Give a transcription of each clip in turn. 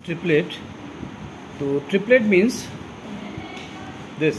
Triplet. तो triplet means this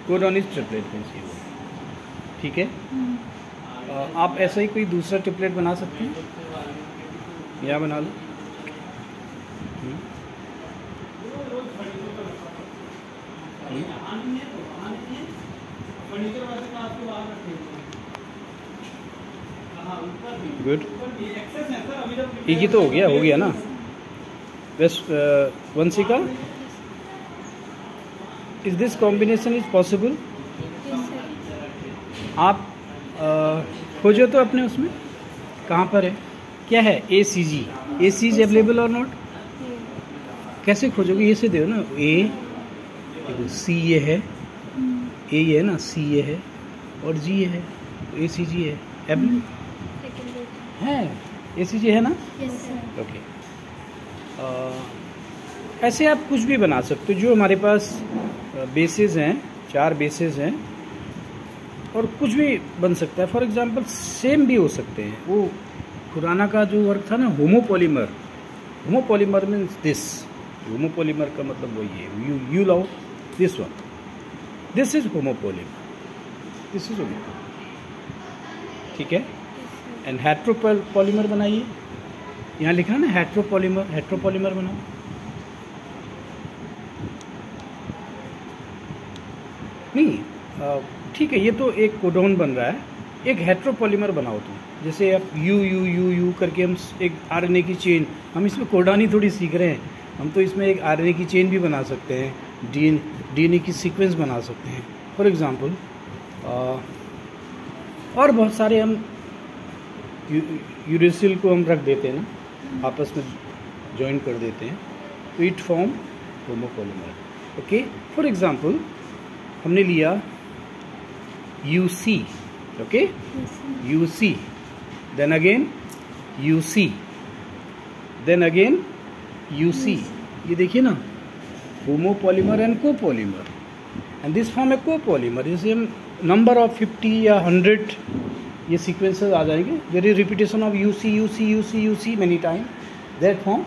codon is triplet means ये। ठीक है, आप ऐसा ही कोई दूसरा ट्रिपलेट बना सकते हैं या बना लो। गुड, एक ही तो हो गया ना। वेस्ट Vanshika, is this combination is possible? आप खोजो तो अपने उसमें कहाँ पर है, क्या है? ACG, AC इज अवेलेबल और नॉट? कैसे खोजोगे? ये से दो ना, A देखो, C ये है, A ये है ना, C ये है और G ये है, तो ACG है। है ACG है ना? ओके। ऐसे आप कुछ भी बना सकते हो। जो हमारे पास बेसिस हैं, 4 बेसिस हैं और कुछ भी बन सकता है। फॉर एग्जांपल सेम भी हो सकते हैं। वो पुराना का जो वर्क था ना, homopolymer. Homopolymer means this. Homopolymer का मतलब वही है। You love this one, this is homopolymer, this is homopolymer. ठीक है। एंड हेट्रोपॉलीमर बनाइए, यहाँ लिखा है ना हेट्रोपॉलीमर, हेट्रोपॉलीमर बनाओ। नहीं, ठीक है, ये तो एक कोडॉन बन रहा है। एक हेट्रोपॉलीमर बनाओ तुम। जैसे आप यू करके हम एक RNA की चेन, हम इसमें कोडॉन ही थोड़ी सीख रहे हैं, हम तो इसमें एक RNA की चेन भी बना सकते हैं, DNA की सीक्वेंस बना सकते हैं फॉर एग्जांपल। और बहुत सारे हम यूरेसिल को हम रख देते हैं ना, आपस में ज्वाइन कर देते हैं, तो it form homopolymer. Okay, for example हमने लिया UC, okay, UC, then again UC, then again UC। ये देखिए ना, homopolymer and copolymer, and this form a copolymer. जैसे हम नंबर ऑफ 50 या 100 ये सीक्वेंसेस आ जाएंगे, there is repetition of UC many time, that form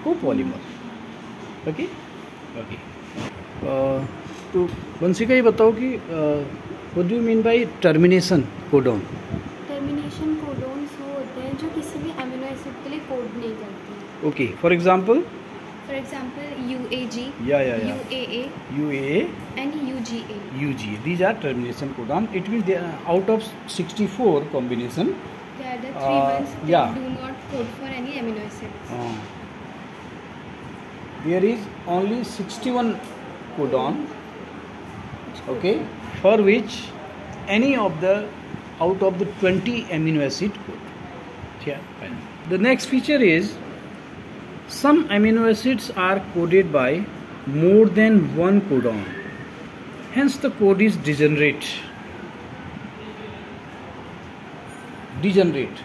copolymer. Okay okay. तो वंशिका ये बताओ कि what do you mean by termination codon? Termination codons वो होते हैं जो किसी भी अमीनो एसिड के लिए कोड नहीं करते। Okay, for example UAG, UAA and UGA. These are termination codon. It means they are out of 64 combination. They are the 3 ones that yeah. do not code for any amino acids. There is only 61 codon, okay, for which any of the out of the 20 amino acid code. Yeah. The next feature is some amino acids are coded by more than one codon, hence the code is degenerate. Degenerate,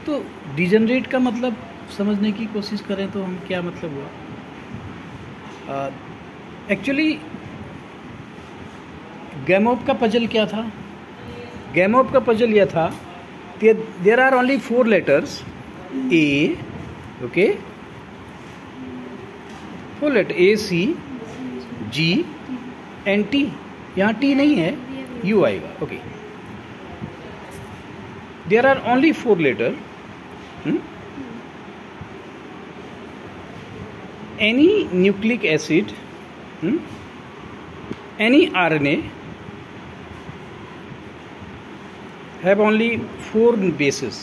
तो degenerate का मतलब समझने की कोशिश करें तो हम क्या मतलब हुआ? एक्चुअली गैमोप का पजल क्या था? गैमोप का पजल यह था, there are only 4 letters A, okay, 4 letter A, C, G and T। यहाँ T नहीं है, U आएगा। Okay, there are only 4 letter. Any nucleic acid, any RNA have only 4 bases,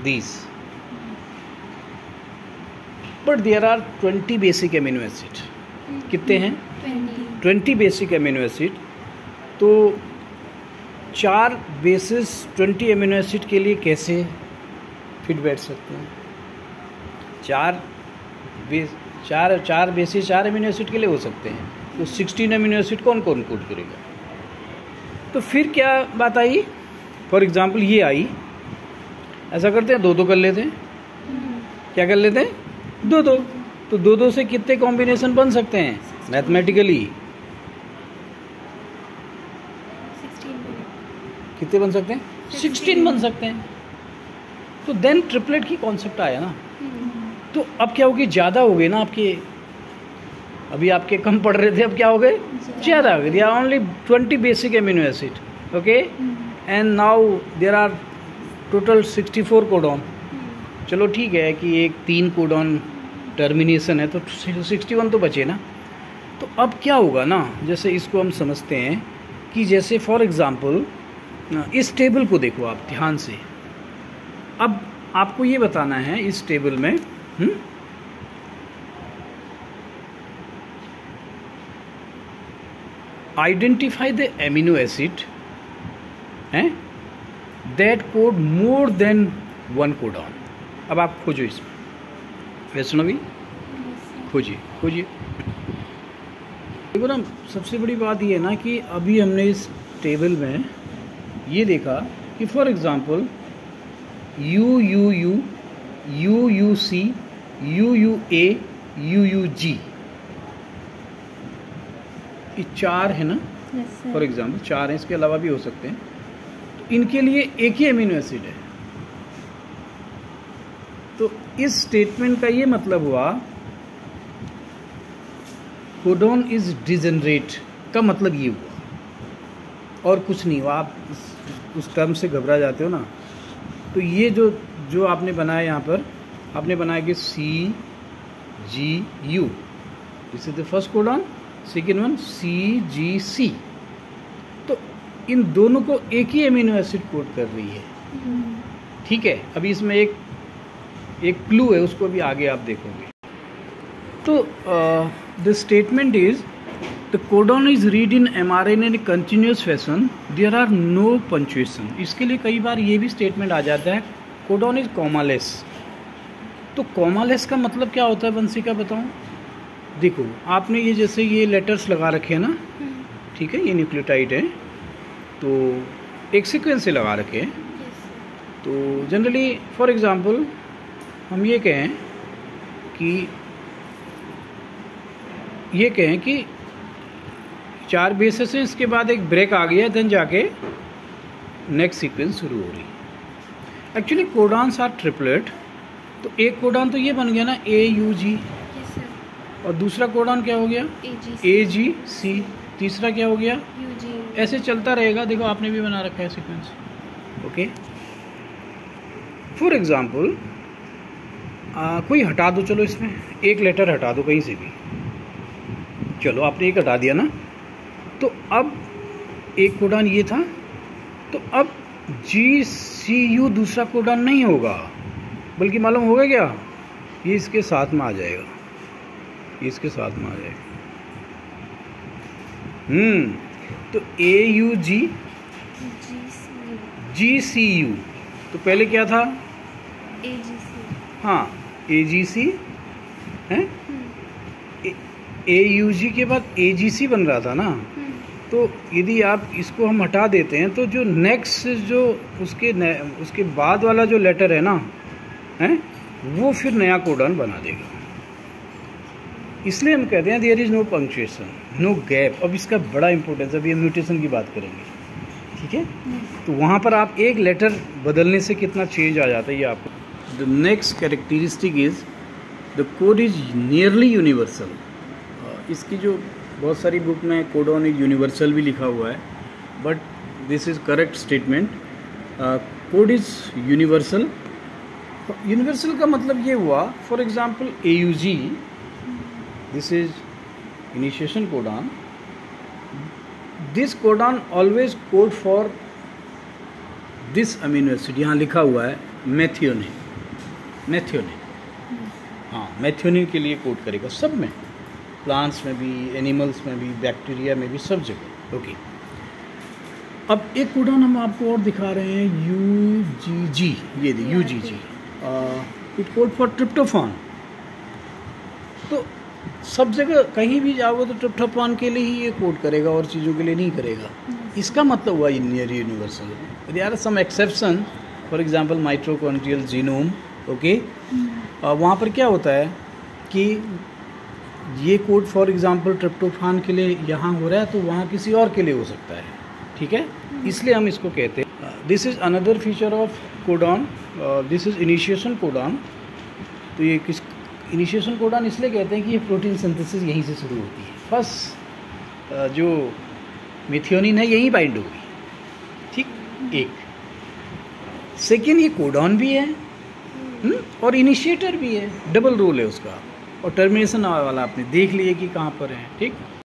these, but there are 20 basic amino acid. कितने हैं? 20 basic amino acid. तो 4 basis 20 amino acid के लिए कैसे फिट बैठ सकते हैं? 4 बेसिस 4 अमीनो एसिड के लिए हो सकते हैं, तो 16 अमीनो एसिड कौन कौन कोड करेगा? तो फिर क्या बात आई? फॉर एग्जांपल ये आई, ऐसा करते हैं 2-2 कर लेते हैं। क्या कर लेते हैं? 2-2। तो 2-2 से कितने कॉम्बिनेशन बन सकते हैं मैथमेटिकली? 16 कितने बन सकते हैं? 16 बन सकते हैं। तो देन ट्रिपलेट की कॉन्सेप्ट आया ना। तो अब क्या हो गए, ज़्यादा हो गए ना आपके, अभी आपके कम पढ़ रहे थे, अब क्या हो गए, ज़्यादा हो गए। There are only 20 basic amino acid, okay, and now there are total 64 codon. चलो ठीक है कि एक 3 कोडॉन टर्मिनेशन है, तो 61 तो बचे ना। तो अब क्या होगा ना, जैसे इसको हम समझते हैं कि जैसे फॉर एग्ज़ाम्पल इस टेबल को देखो आप ध्यान से। अब आपको ये बताना है इस टेबल में आइडेंटिफाई द एमिनो एसिड हैं that code more than 1 codon. अब आप खोजो इसमें, वैष्णवी खोजिए। देखो ना, सबसे बड़ी बात ये है ना कि अभी हमने इस टेबल में ये देखा कि for example UUU, UUC, UUA, UUG, ये 4 है ना, फॉर एग्जांपल 4 हैं, इसके अलावा भी हो सकते हैं। तो इनके लिए एक ही एमिनो एसिड है। तो इस स्टेटमेंट का ये मतलब हुआ कोडॉन इज डिजेनरेट का मतलब ये हुआ, और कुछ नहीं हुआ। आप उस टर्म से घबरा जाते हो ना। तो ये जो आपने बनाया, यहाँ पर आपने बनाया कि CGU, this is the first codon, second one CGC। तो इन दोनों को एक ही एमिनो एसिड कोड कर रही है, ठीक है। अभी इसमें एक क्लू है, उसको भी आगे आप देखोगे। तो the statement is the codon is read in mRNA in continuous fashion, there are no punctuation. इसके लिए कई बार ये भी स्टेटमेंट आ जाता है कोडॉन इज कॉमालेस। तो कॉमालेस का मतलब क्या होता है वंशिका, बताऊं? देखो आपने ये जैसे ये लेटर्स लगा रखे हैं ना, ठीक है, ये न्यूक्लियोटाइड है, तो एक सीक्वेंस से लगा रखे हैं। तो जनरली फॉर एग्जांपल हम ये कहें कि 4 बेसेस हैं, इसके बाद एक ब्रेक आ गया, देन जाके नेक्स्ट सीक्वेंस शुरू हो रही। Actually codons are triplet. तो एक कोडॉन तो ये बन गया ना AUG, और दूसरा कोडॉन क्या हो गया AGC, तीसरा क्या हो गया UG। ऐसे चलता रहेगा। देखो आपने भी बना रखा है सीक्वेंस, ओके। फॉर एग्जाम्पल कोई हटा दो, चलो इसमें एक लेटर हटा दो कहीं से भी, चलो आपने एक हटा दिया ना। तो अब एक कोडॉन ये था, तो अब GCU दूसरा कोडॉन नहीं होगा, बल्कि मालूम होगा क्या, ये इसके साथ में आ जाएगा, ये इसके साथ में आ जाएगा। तो AUG GCU, तो पहले क्या था AGC, हाँ AGC है, AUG के बाद AGC बन रहा था ना। तो यदि आप इसको हम हटा देते हैं तो जो नेक्स्ट जो उसके बाद वाला जो लेटर है ना, है वो फिर नया कोडॉन बना देगा। इसलिए हम कहते हैं there is no punctuation, no gap. अब इसका बड़ा इंपॉर्टेंस, अभी हम म्यूटेशन की बात करेंगे, ठीक है। तो वहाँ पर आप एक लेटर बदलने से कितना चेंज आ जाता है ये आपको। The next characteristic is the code is nearly universal. इसकी जो बहुत सारी बुक में कोडॉन इज यूनिवर्सल भी लिखा हुआ है, but this is correct statement. Code is universal. Universal का मतलब ये हुआ, for example AUG, this is initiation codon, this codon always code for this amino acid. यहाँ लिखा हुआ है मेथियोनिन, हाँ मेथियोनिन के लिए कोड करेगा सब में, प्लांट्स में भी, एनिमल्स में भी, बैक्टीरिया में भी, सब जगह, ओके। अब एक कोडॉन हम आपको और दिखा रहे हैं UGG, ये UGG, it code for tryptophan. तो सब जगह कहीं भी जाओगे तो ट्रिप्टोफान के लिए ही ये कोड करेगा, और चीज़ों के लिए नहीं करेगा। इसका मतलब हुआ near universal. There are some exception, for example mitochondrial genome, okay. वहाँ पर क्या होता है कि ये कोड फॉर एग्जांपल ट्रिप्टोफान के लिए यहाँ हो रहा है, तो वहाँ किसी और के लिए हो सकता है, ठीक है। इसलिए हम इसको कहते हैं this is another feature of codon, this is initiation codon. तो ये किस इनिशिएशन कोडॉन इसलिए कहते हैं कि ये प्रोटीन सिंथेसिस यहीं से शुरू होती है। फर्स्ट जो मेथियोनिन है यहीं बाइंड होगी, ठीक। एक सेकेंड ये कोडॉन भी है और इनिशिएटर भी है, डबल रोल है उसका। और टर्मिनेशन वाला आपने देख लिया कि कहाँ पर है, ठीक।